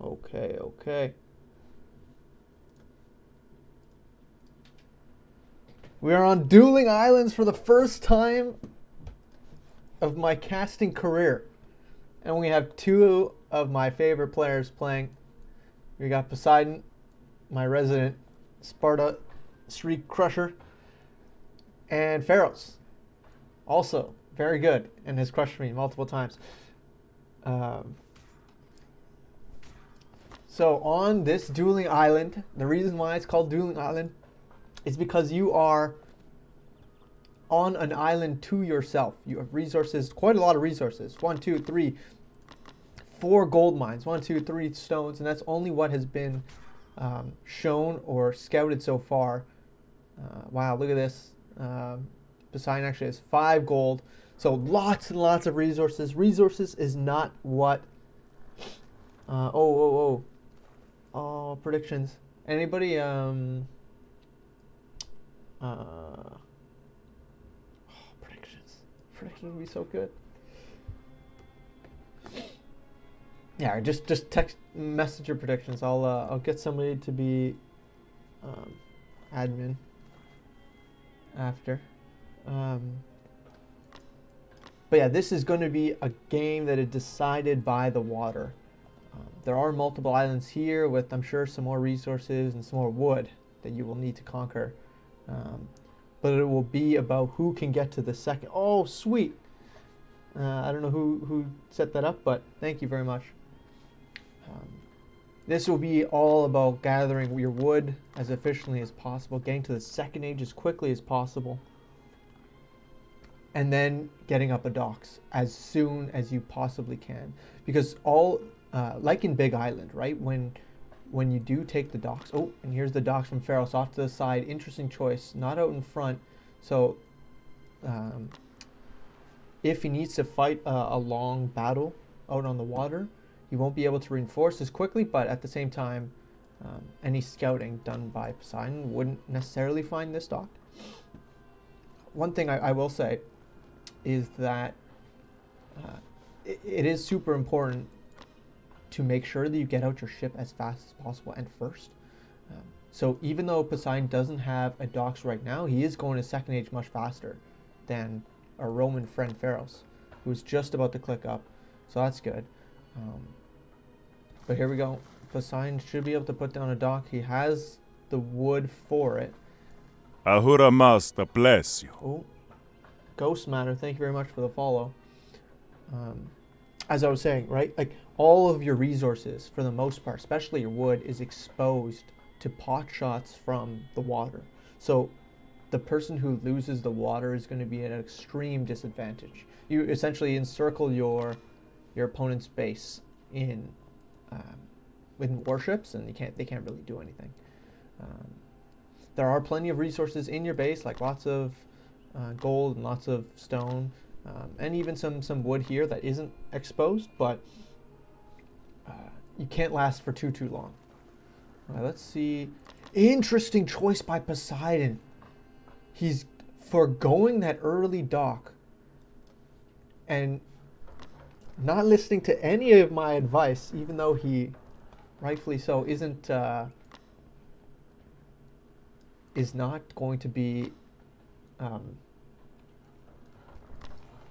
Okay, okay. We are on Dueling Islands for the first time of my casting career. And we have two of my favorite players playing. We got Poseidon, my resident Sparta Streak Crusher, and Pharos, also very good and has crushed me multiple times. So on this Dueling Island, the reason why it's called Dueling Island is because you are on an island to yourself. You have resources, quite a lot of resources. 1, 2, 3, 4 gold mines. 1, 2, 3 stones, and that's only what has been shown or scouted so far. Wow, look at this. Poseidon actually has 5 gold. So lots and lots of resources. Resources is not what... Oh, predictions. Anybody... Predictions would be so good. Yeah, just text message your predictions. I'll get somebody to be admin after. But yeah, this is going to be a game that is decided by the water. There are multiple islands here with, I'm sure, some more resources and some more wood that you will need to conquer. But it will be about who can get to the second. Oh, sweet. I don't know who set that up, but thank you very much. This will be all about gathering your wood as efficiently as possible, getting to the second age as quickly as possible, and then getting up a docks as soon as you possibly can. Because all, like in Big Island, right? When you do take the docks, oh, and here's the docks from Pharos off to the side. Interesting choice, not out in front. So if he needs to fight a long battle out on the water, he won't be able to reinforce as quickly, but at the same time, any scouting done by Poseidon wouldn't necessarily find this dock. One thing I will say is that it is super important to make sure that you get out your ship as fast as possible and first. So even though Poseidon doesn't have a docks right now, he is going to second age much faster than our Roman friend Pharos, who's just about to click up. So that's good. But here we go. Poseidon should be able to put down a dock. He has the wood for it. Ahura Mazda bless you. Oh, Ghost Matter, thank you very much for the follow. As I was saying, right, like all of your resources, for the most part, especially your wood, is exposed to pot shots from the water. So the person who loses the water is going to be at an extreme disadvantage. You essentially encircle your opponent's base in warships, and they can't really do anything. There are plenty of resources in your base, like lots of gold and lots of stone, and even some wood here that isn't exposed, but you can't last for too long. All right, let's see. Interesting choice by Poseidon. He's foregoing that early dock and not listening to any of my advice, even though he, rightfully so, is not going to be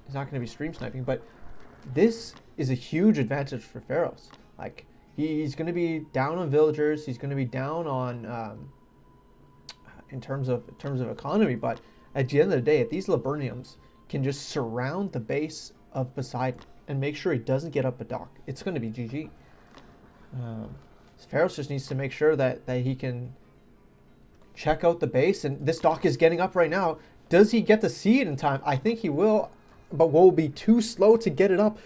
he's not going to be stream sniping. But this is a huge advantage for Pharos. Like, he's going to be down on villagers, he's going to be down on in terms of economy, but at the end of the day, these Liburniums can just surround the base of Poseidon and make sure he doesn't get up a dock. It's going to be GG. Pharos just needs to make sure that he can check out the base, and this dock is getting up right now. Does he get to see it in time? I think he will, but will be too slow to get it up,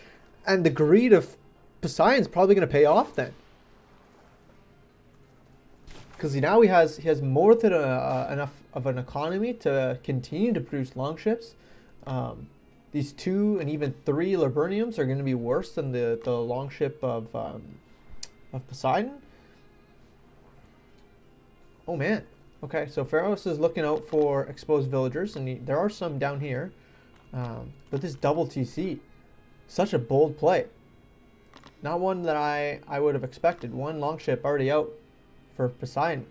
and the greed of Poseidon's probably going to pay off then. Because now he has more than enough of an economy to continue to produce longships. These 2 and even 3 Liburniums are going to be worse than the longship of Poseidon. Oh man. Okay, so Pharos is looking out for exposed villagers, and there are some down here. But this double TC, such a bold play. not one that I would have expected. One longship already out for Poseidon.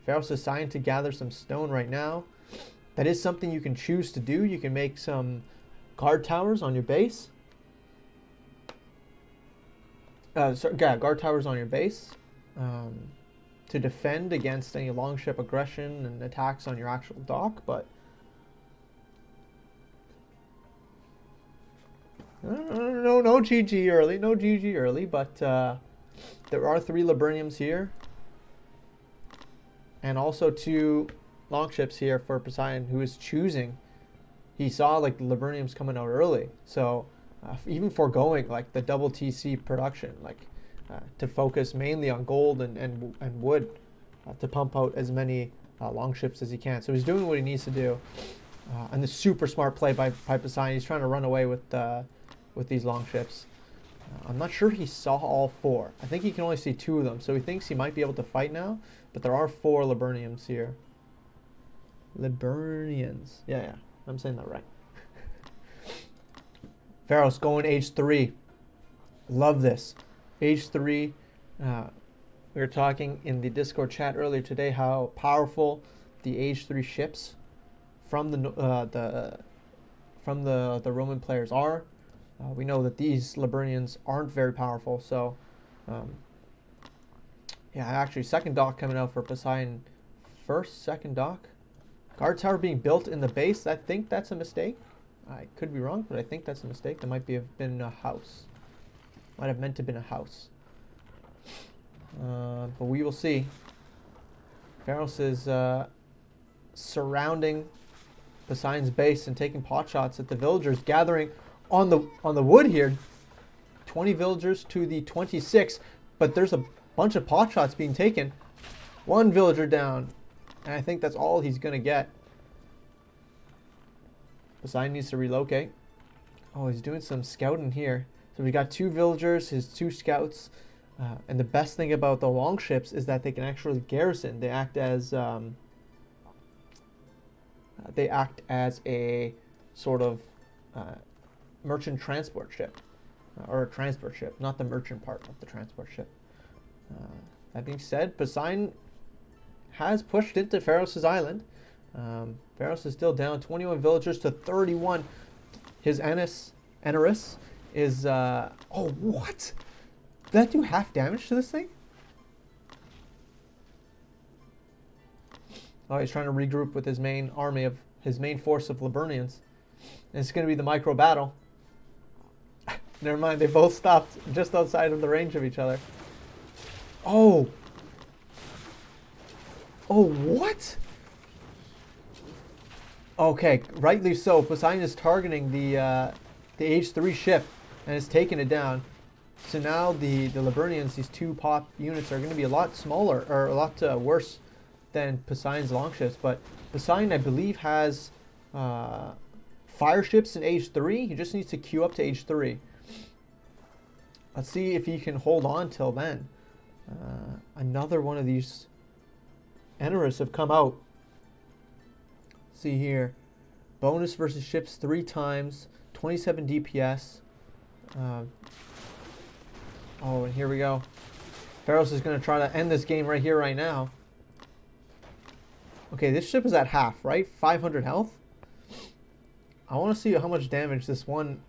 Pharos is signed to gather some stone right now. That is something you can choose to do. You can make some guard towers on your base. Guard towers on your base to defend against any longship aggression and attacks on your actual dock. But no GG early, no GG early. But there are 3 Liburniums here, and also 2 longships here for Poseidon, who is choosing. He saw like the Liburniums coming out early, so even foregoing like the double TC production, like to focus mainly on gold and wood to pump out as many longships as he can. So he's doing what he needs to do, and the super smart play by Poseidon. He's trying to run away with these longships. I'm not sure he saw all 4. I think he can only see 2 of them, so he thinks he might be able to fight now. But there are 4 Liburniums here. Liburnians. Yeah, I'm saying that right. Pharos going age 3. Love this. Age 3. We were talking in the Discord chat earlier today how powerful the age 3 ships from the Roman players are. We know that these Liburnians aren't very powerful, so yeah, actually second dock coming out for Poseidon. Second dock. Guard tower being built in the base. I think that's a mistake. I could be wrong, but I think that's a mistake. That might have been a house. Might have meant to have been a house. But we will see. Pharos is surrounding Poseidon's base and taking pot shots at the villagers, gathering on the wood here. 20 villagers to the 26, but there's a bunch of pot shots being taken. 1 villager down, and I think that's all he's gonna get. Poseidon needs to relocate. Oh, he's doing some scouting here. So we got 2 villagers, his 2 scouts, and the best thing about the longships is that they can actually garrison. They act as a sort of merchant transport ship, or a transport ship, not the merchant part of the transport ship. That being said, Poseidon has pushed into Pharos' island. Pharos is still down 21 villagers to 31. His Enarus is oh, what? Did that do half damage to this thing? Oh, he's trying to regroup with his main army of his main force of Liburnians. And it's going to be the micro battle. Never mind, they both stopped just outside of the range of each other. Oh. Oh, what? Okay, rightly so. Poseidon is targeting the age 3 ship and is taking it down. So now the Liburnians, these 2 pop units, are going to be a lot smaller, or a lot worse than Poseidon's longships. But Poseidon, I believe, has fire ships in age 3. He just needs to queue up to age 3. Let's see if he can hold on till then. Another one of these Enarus have come out. See here. Bonus versus ships 3 times. 27 DPS. Oh, and here we go. Pharos is going to try to end this game right here, right now. Okay, this ship is at half, right? 500 health. I want to see how much damage this one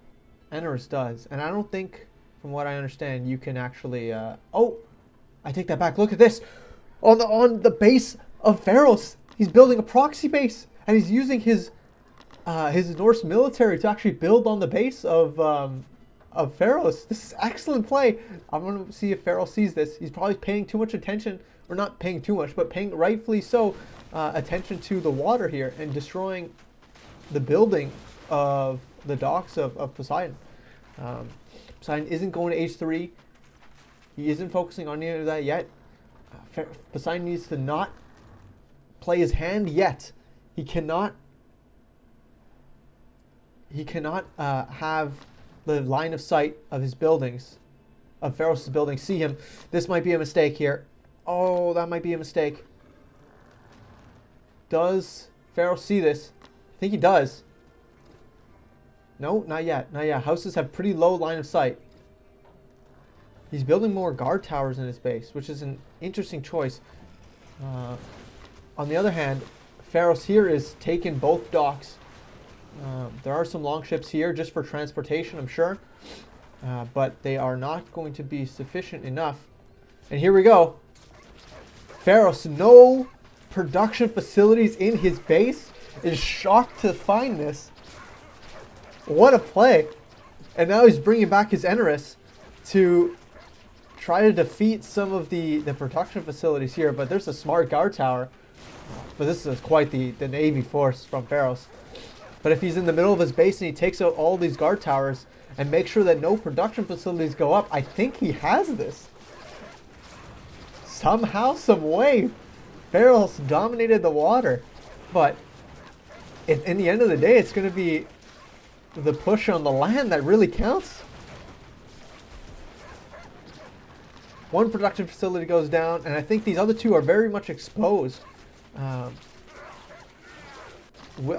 Enarus does. And I don't think, from what I understand, you can actually... oh! I take that back. Look at this! On the base of Pharos! He's building a proxy base! And he's using his Norse military to actually build on the base of Pharos. This is excellent play. I'm going to see if Pharos sees this. He's probably paying too much attention, or not paying too much, but paying rightfully so attention to the water here and destroying the building of the docks of Poseidon. Poseidon isn't going to H3. He isn't focusing on any of that yet. Poseidon needs to not play his hand yet. He cannot have the line of sight of his buildings, of Pharos' buildings, see him. This might be a mistake here. Oh, that might be a mistake. Does Pharos see this? I think he does. No, not yet. Not yet. Houses have pretty low line of sight. He's building more guard towers in his base, which is an interesting choice. On the other hand, Pharos here is taking both docks. There are some longships here just for transportation, I'm sure. But they are not going to be sufficient enough. And here we go. Pharos, no production facilities in his base, is shocked to find this. What a play. And now he's bringing back his Enerus to try to defeat some of the production facilities here. But there's a smart guard tower. But this is quite the navy force from Pharos. But if he's in the middle of his base and he takes out all these guard towers and makes sure that no production facilities go up, I think he has this. Somehow, some way, Pharos dominated the water. But in the end of the day, it's going to be the push on the land that really counts. One production facility goes down, and I think these other two are very much exposed.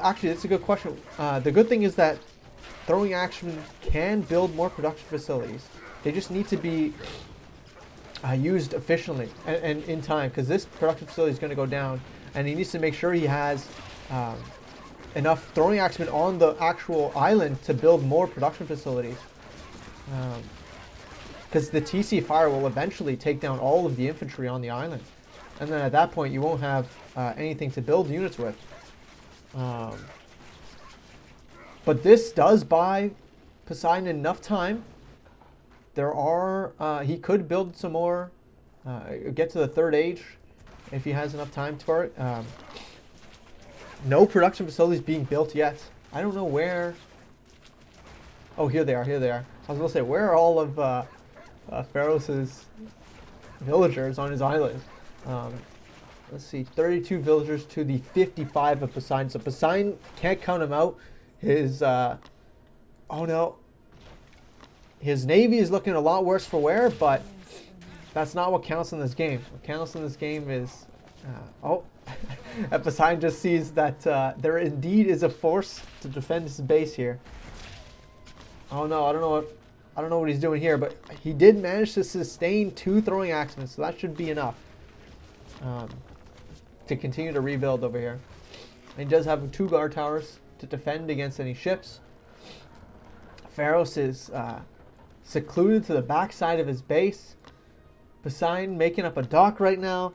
Actually, that's a good question. The good thing is that throwing action can build more production facilities. They just need to be used efficiently and in time, because this production facility is going to go down, and he needs to make sure he has enough throwing axemen on the actual island to build more production facilities. Because the TC fire will eventually take down all of the infantry on the island, and then at that point you won't have anything to build units with. But this does buy Poseidon enough time. There are he could build some more, get to the third age if he has enough time for it. No production facilities being built yet. I don't know where. Oh, here they are. Here they are. I was gonna say, where are all of Pharos's villagers on his island? Let's see, 32 villagers to the 55 of Poseidon. So Poseidon can't count him out. His oh no, his navy is looking a lot worse for wear, but that's not what counts in this game. What counts in this game is and Poseidon just sees that there indeed is a force to defend his base here. Oh no, I don't know what he's doing here, but he did manage to sustain 2 throwing axemen, so that should be enough to continue to rebuild over here. And he does have 2 guard towers to defend against any ships. Pharos is secluded to the backside of his base. Poseidon making up a dock right now.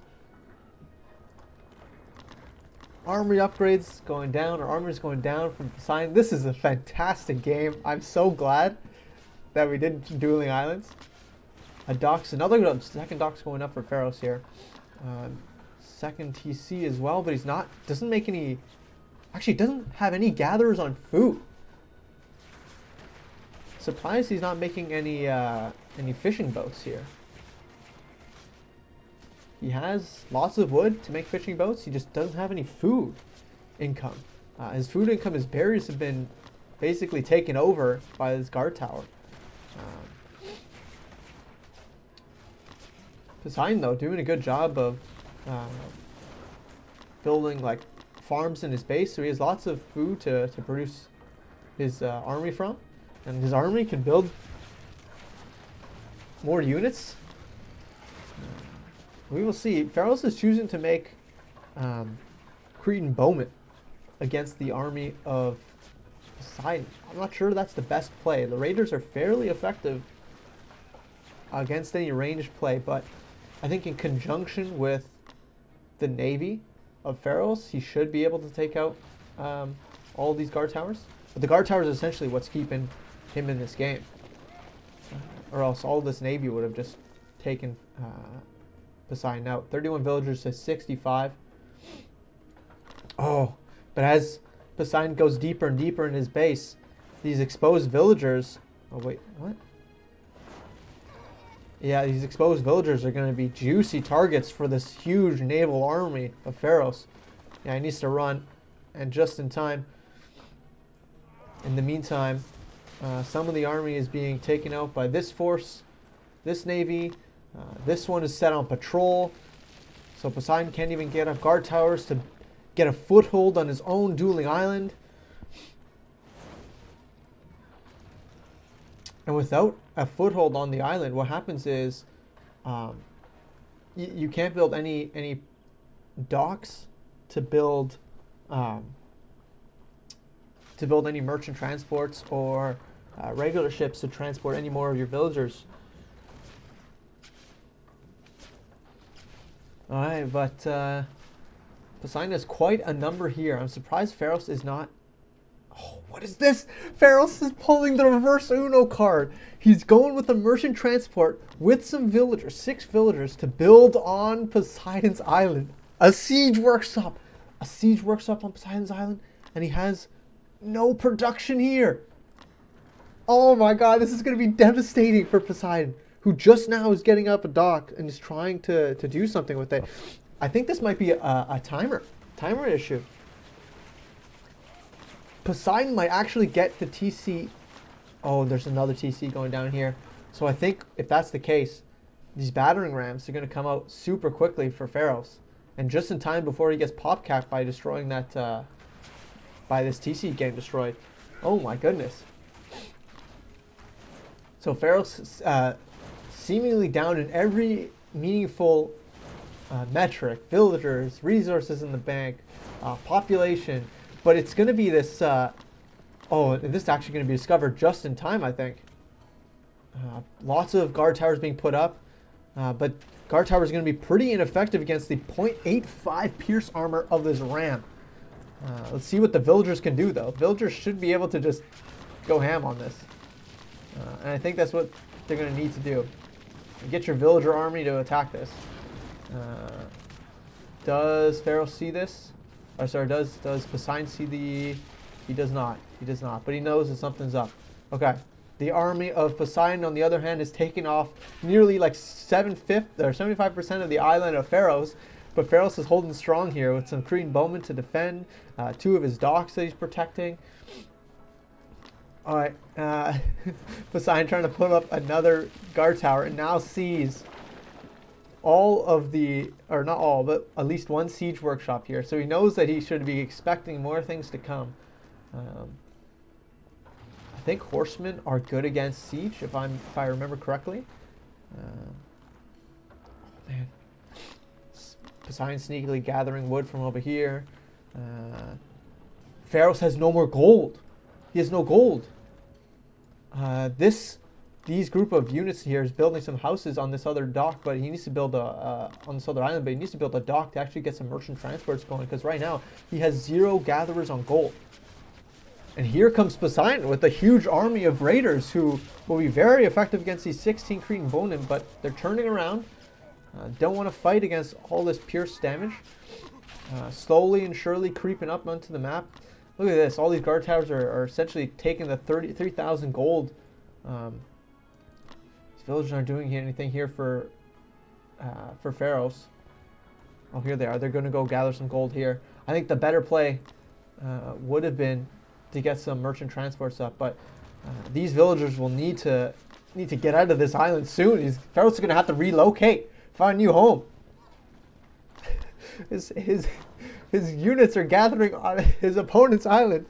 Armory upgrades going down, or armor's going down from Poseidon. This is a fantastic game. I'm so glad that we did Dueling Islands. A dock's another second dock's going up for Pharos here. Second TC as well, but he's not, doesn't make any, actually doesn't have any gatherers on food. Surprised he's not making any fishing boats here. He has lots of wood to make fishing boats. He just doesn't have any food income. His food income, his berries have been basically taken over by this guard tower. Poseidon, though, doing a good job of building like farms in his base, so he has lots of food to produce his army from, and his army can build more units. We will see. Pharos is choosing to make Cretan bowmen against the army of Poseidon. I'm not sure that's the best play. The raiders are fairly effective against any ranged play, but I think in conjunction with the navy of Pharos, he should be able to take out all of these guard towers. But the guard towers is essentially what's keeping him in this game. Or else all this navy would have just taken Poseidon out. 31 villagers to 65. Oh, but as Poseidon goes deeper and deeper in his base, these exposed villagers... Oh, wait, what? Yeah, these exposed villagers are going to be juicy targets for this huge naval army of Pharos. Yeah, he needs to run, and just in time. In the meantime, some of the army is being taken out by this force, this navy. This one is set on patrol, so Poseidon can't even get up guard towers to get a foothold on his own dueling island. And without a foothold on the island, what happens is you can't build any docks to build any merchant transports or regular ships to transport any more of your villagers. All right, but Poseidon has quite a number here. I'm surprised Pharos is not. Oh, what is this? Pharos is pulling the reverse Uno card. He's going with a merchant transport with some villagers, 6 villagers, to build on Poseidon's island. A siege workshop. A siege workshop on Poseidon's island. And he has no production here. Oh my god, this is going to be devastating for Poseidon, who just now is getting up a dock and is trying to do something with it. I think this might be a timer issue. Poseidon might actually get the TC. Oh, there's another TC going down here. So I think if that's the case, these battering rams are going to come out super quickly for Pharos. And just in time before he gets pop capped by destroying that, by this TC getting destroyed. Oh my goodness. So Pharos seemingly down in every meaningful metric. Villagers, resources in the bank, population. But it's going to be this, oh, and this is actually going to be discovered just in time, I think. Lots of guard towers being put up, but guard towers are going to be pretty ineffective against the 0.85 pierce armor of this ram. Let's see what the villagers can do, though. Villagers should be able to just go ham on this. And I think that's what they're going to need to do. Get your villager army to attack this. Does Pharos see this? Or sorry, does Poseidon see the... He does not. He does not. But he knows that something's up. Okay. The army of Poseidon, on the other hand, is taking off nearly like 75% of the island of Pharos. But Pharos is holding strong here with some Cretan bowmen to defend. 2 of his docks that he's protecting. Alright. Poseidon trying to put up another guard tower and now sees all of the, or not all, but at least one siege workshop here. So he knows that he should be expecting more things to come. I think horsemen are good against siege, if I remember correctly. Oh man, Poseidon sneakily gathering wood from over here. Pharos has no more gold. He has no gold. These group of units here is building some houses on this other dock, but he needs to build on this other island, but he needs to build a dock to actually get some merchant transports going, because right now he has 0 gatherers on gold. And here comes Poseidon with a huge army of raiders who will be very effective against these 16 Cretan bowmen, but they're turning around. Don't want to fight against all this pierce damage. Slowly and surely creeping up onto the map. Look at this. All these guard towers are essentially taking the 33,000 gold. These villagers aren't doing anything here for Pharos. Oh, here they are. They're going to go gather some gold here. I think the better play would have been to get some merchant transports up, but these villagers will need to get out of this island soon. Pharos is going to have to relocate, find a new home. His units are gathering on his opponent's island.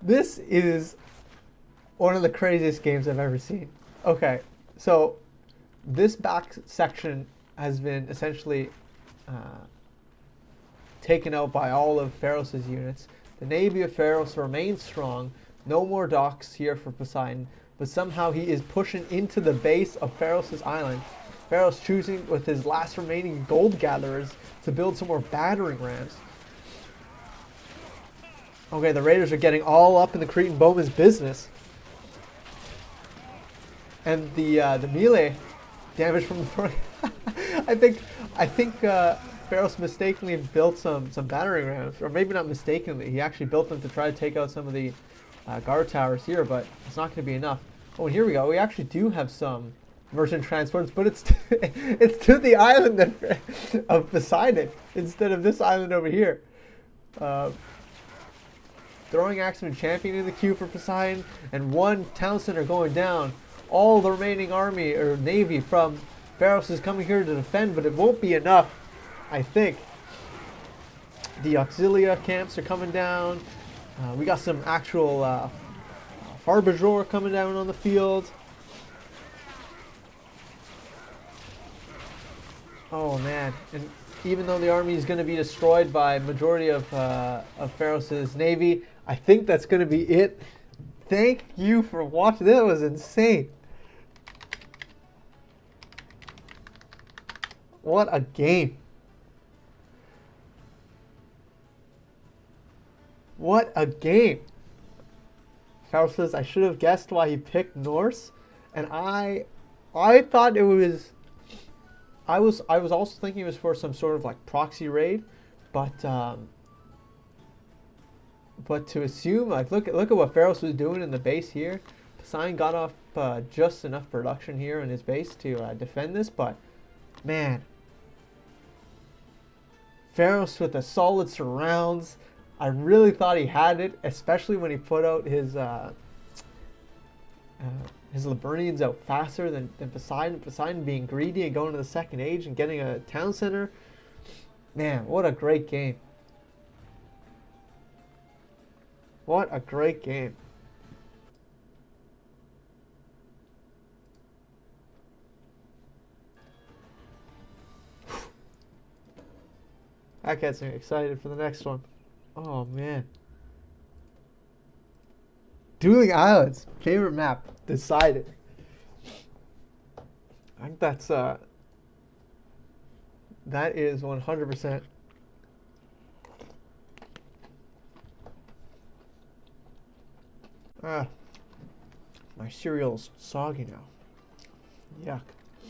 This is one of the craziest games I've ever seen. Okay, so this back section has been essentially taken out by all of Pharos' units. The navy of Pharos remains strong. No more docks here for Poseidon, but somehow he is pushing into the base of Pharos' island. Pharos choosing with his last remaining gold gatherers to build some more battering rams. Okay, the raiders are getting all up in the Cretan bowman's business. And the melee damage from the front. I think Pharos mistakenly built some battering rams, or maybe not mistakenly. He actually built them to try to take out some of the guard towers here, but it's not going to be enough. Oh, and here we go. We actually do have some merchant transports, but it's it's to the island of Poseidon instead of this island over here. Throwing Axeman champion in the queue for Poseidon, and 1 town center going down. All the remaining army or navy from Pharos is coming here to defend, but it won't be enough, I think. The Auxilia camps are coming down. We got some actual Farbajor coming down on the field. Oh man, and even though the army is going to be destroyed by majority of Pharos' navy, I think that's going to be it. Thank you for watching. That was insane. What a game. What a game. Pharos says, I should have guessed why he picked Norse. And I thought it was... I was also thinking it was for some sort of like proxy raid, but to assume, like, look at what Pharos was doing in the base here. Poseidon got off just enough production here in his base to defend this, but man, Pharos with the solid surrounds. I really thought he had it, especially when he put out his Liburnians out faster than Poseidon. Poseidon being greedy and going to the second age and getting a town center. Man, what a great game. What a great game. That gets me excited for the next one. Oh man. Dueling Islands, favorite map, decided. I think that is 100%. My cereal's soggy now. Yuck.